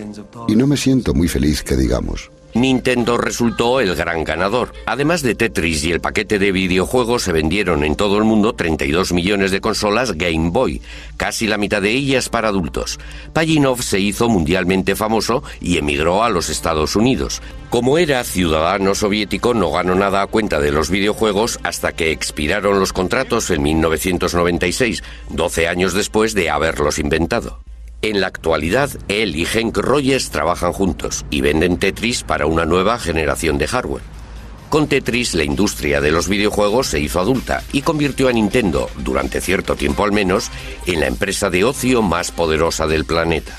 Speaker 5: y no me siento muy feliz, que digamos.
Speaker 1: Nintendo resultó el gran ganador. Además de Tetris y el paquete de videojuegos, se vendieron en todo el mundo 32 millones de consolas Game Boy, casi la mitad de ellas para adultos. Pajitnov se hizo mundialmente famoso y emigró a los Estados Unidos. Como era ciudadano soviético, no ganó nada a cuenta de los videojuegos hasta que expiraron los contratos en 1996, 12 años después de haberlos inventado. En la actualidad, él y Henk Rogers trabajan juntos y venden Tetris para una nueva generación de hardware. Con Tetris, la industria de los videojuegos se hizo adulta y convirtió a Nintendo, durante cierto tiempo al menos, en la empresa de ocio más poderosa del planeta.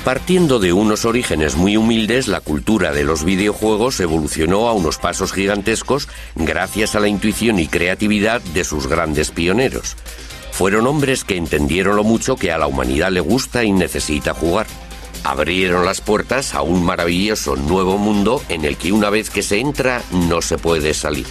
Speaker 1: Partiendo de unos orígenes muy humildes, la cultura de los videojuegos evolucionó a unos pasos gigantescos gracias a la intuición y creatividad de sus grandes pioneros. Fueron hombres que entendieron lo mucho que a la humanidad le gusta y necesita jugar. Abrieron las puertas a un maravilloso nuevo mundo en el que una vez que se entra no se puede salir.